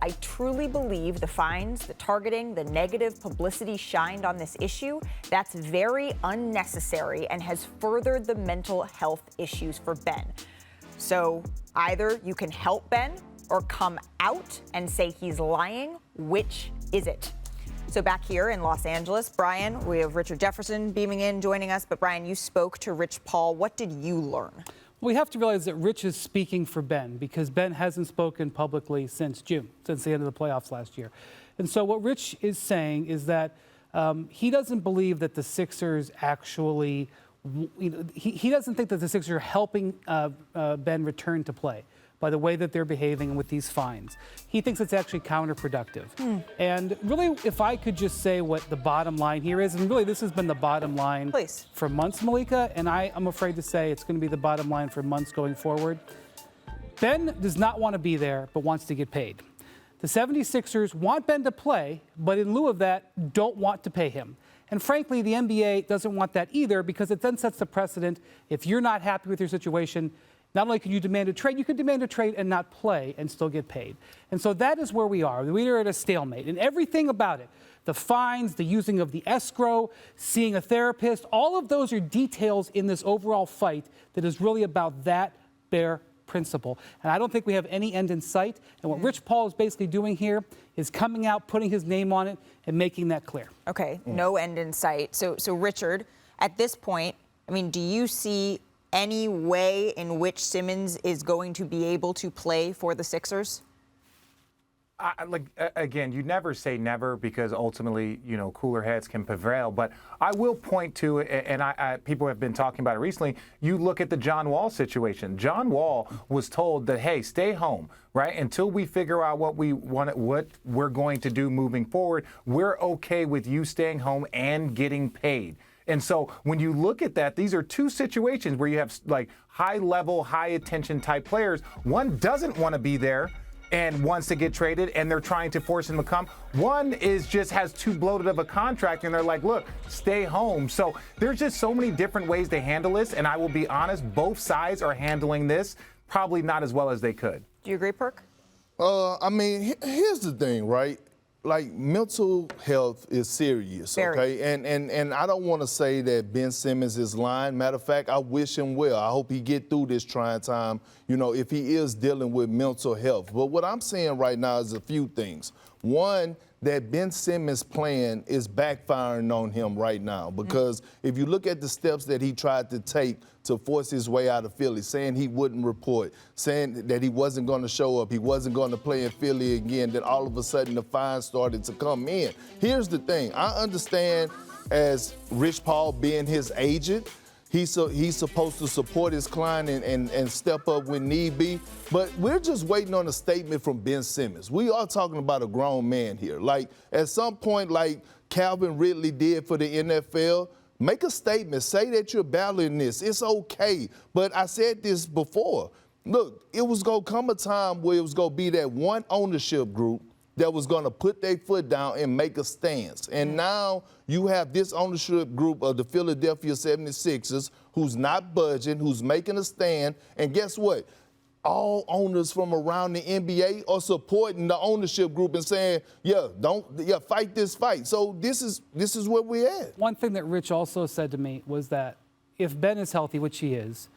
I truly believe the fines, the targeting, the negative publicity shined on this issue, that's very unnecessary and has furthered the mental health issues for Ben. So either you can help Ben or come out and say he's lying. Which is it? So back here in Los Angeles, Brian, we have Richard Jefferson beaming in, joining us. But Brian, you spoke to Rich Paul. What did you learn? We have to realize that Rich is speaking for Ben because Ben hasn't spoken publicly since June, since the end of the playoffs last year. And so what Rich is saying is that he doesn't believe that the Sixers actually, he doesn't think that the Sixers are helping Ben return to play by the way that they're behaving with these fines. He thinks it's actually counterproductive. And really, if I could just say what the bottom line here is, and really this has been the bottom line for months, Malika, and I'm afraid to say it's going to be the bottom line for months going forward. Ben does not want to be there, but wants to get paid. The 76ers want Ben to play, but in lieu of that, don't want to pay him. And frankly, the NBA doesn't want that either because it then sets the precedent. If you're not happy with your situation, not only can you demand a trade, you can demand a trade and not play and still get paid. And so that is where we are. We are at a stalemate. And everything about it, the fines, the using of the escrow, seeing a therapist, all of those are details in this overall fight that is really about that bare principle. And I don't think we have any end in sight. And what Rich Paul is basically doing here is coming out, putting his name on it, and making that clear. Okay, no end in sight. So Richard, at this point, I mean, do you see any way in which Simmons is going to be able to play for the Sixers? Again, you never say never because ultimately, cooler heads can prevail. But I will point to, and people have been talking about it recently, you look at the John Wall situation. John Wall was told that, hey, stay home, right? Until we figure out what we're going to do moving forward, we're okay with you staying home and getting paid. And so when you look at that, these are two situations where you have like high-level, high-attention type players. One doesn't want to be there and wants to get traded, and they're trying to force him to come. One is just has too bloated of a contract, and they're like, look, stay home. So there's just so many different ways to handle this, and I will be honest, both sides are handling this probably not as well as they could. Do you agree, Perk? I mean, here's the thing, right? Like, mental health is serious, okay? And I don't want to say that Ben Simmons is lying. Matter of fact, I wish him well. I hope he get through this trying time, if he is dealing with mental health. But what I'm saying right now is a few things. One, that Ben Simmons' plan is backfiring on him right now because if you look at the steps that he tried to take to force his way out of Philly, saying he wouldn't report, saying that he wasn't going to show up, he wasn't going to play in Philly again, then all of a sudden the fines started to come in. Here's the thing. I understand as Rich Paul being his agent, he's supposed to support his client and step up when need be. But we're just waiting on a statement from Ben Simmons. We are talking about a grown man here. Like, at some point, like Calvin Ridley did for the NFL, make a statement. Say that you're battling this. It's okay. But I said this before. Look, it was going to come a time where it was going to be that one ownership group that was going to put their foot down and make a stance. And now you have this ownership group of the Philadelphia 76ers who's not budging, who's making a stand. And guess what? All owners from around the NBA are supporting the ownership group and saying, fight this fight. So this is where we're at. One thing that Rich also said to me was that if Ben is healthy, which he is,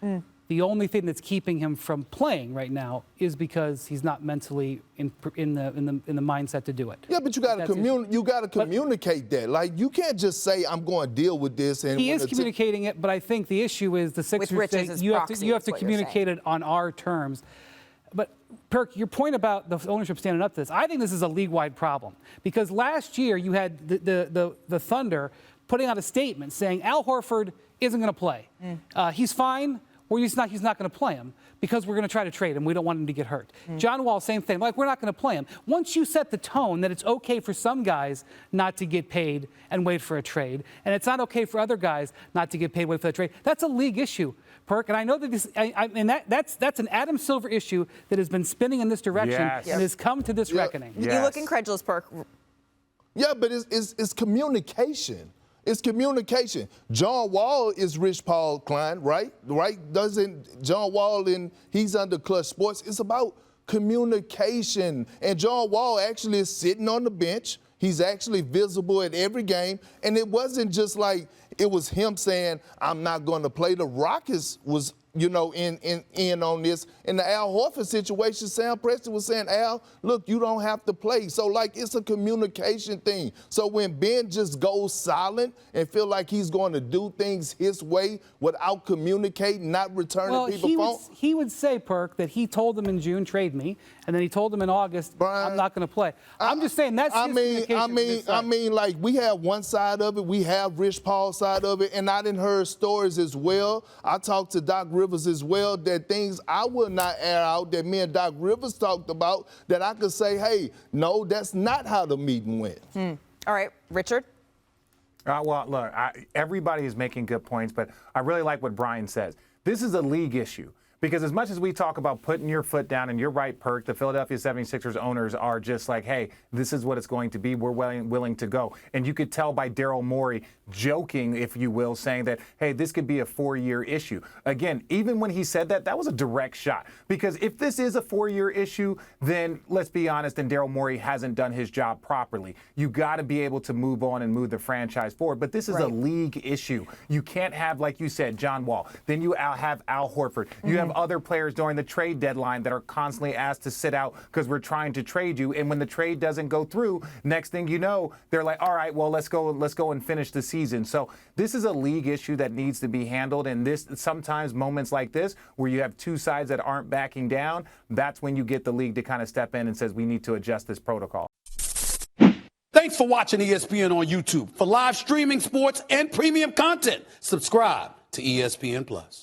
the only thing that's keeping him from playing right now is because he's not mentally in the mindset to do it. Yeah, but you got to communicate that. Like, you can't just say I'm going to deal with this. And he is communicating it, but I think the issue is the Sixers saying you have to communicate it on our terms. But Perk, your point about the ownership standing up to this, I think this is a league-wide problem because last year you had the Thunder putting out a statement saying Al Horford isn't going to play. He's fine. Or he's not going to play him because we're going to try to trade him. We don't want him to get hurt. John Wall, same thing. Like, we're not going to play him. Once you set the tone that it's okay for some guys not to get paid and wait for a trade, and it's not okay for other guys not to get paid and wait for a trade, that's a league issue, Perk. And I know that that's an Adam Silver issue that has been spinning in this direction and has come to this reckoning. You look incredulous, Perk. Yeah, but it's communication. It's communication. John Wall is Rich Paul client, right? Doesn't John Wall he's under Clutch Sports. It's about communication. And John Wall actually is sitting on the bench. He's actually visible at every game. And it wasn't just like it was him saying, I'm not going to play. The Rockets was, in on this. In the Al Horford situation, Sam Preston was saying, Al, look, you don't have to play. So, it's a communication thing. So when Ben just goes silent and feel like he's going to do things his way without communicating, not returning people's phone. He would say, Perk, that he told them in June, trade me, and then he told them in August, Brian, I'm not going to play. I'm just saying that's his communication. We have one side of it. We have Rich Paul's side of it, and I didn't heard stories as well. I talked to Doc Rivers as well, that things I will not air out that me and Doc Rivers talked about that I could say, hey, no, that's not how the meeting went. All right, Richard? Well, look, everybody is making good points, but I really like what Brian says. This is a league issue. Because as much as we talk about putting your foot down, and you're right, Perk, the Philadelphia 76ers owners are just like, hey, this is what it's going to be. We're willing to go. And you could tell by Daryl Morey joking, if you will, saying that, hey, this could be a 4-year issue. Again, even when he said that, that was a direct shot. Because if this is a 4-year issue, then let's be honest, then Daryl Morey hasn't done his job properly. You got to be able to move on and move the franchise forward. But this is a league issue. You can't have, like you said, John Wall. Then you have Al Horford. You have other players during the trade deadline that are constantly asked to sit out because we're trying to trade you. And when the trade doesn't go through, next thing you know, they're like, all right, well, let's go and finish the season. So this is a league issue that needs to be handled. And this sometimes moments like this where you have two sides that aren't backing down, that's when you get the league to kind of step in and says we need to adjust this protocol. Thanks for watching ESPN on YouTube. For live streaming sports and premium content, subscribe to ESPN Plus.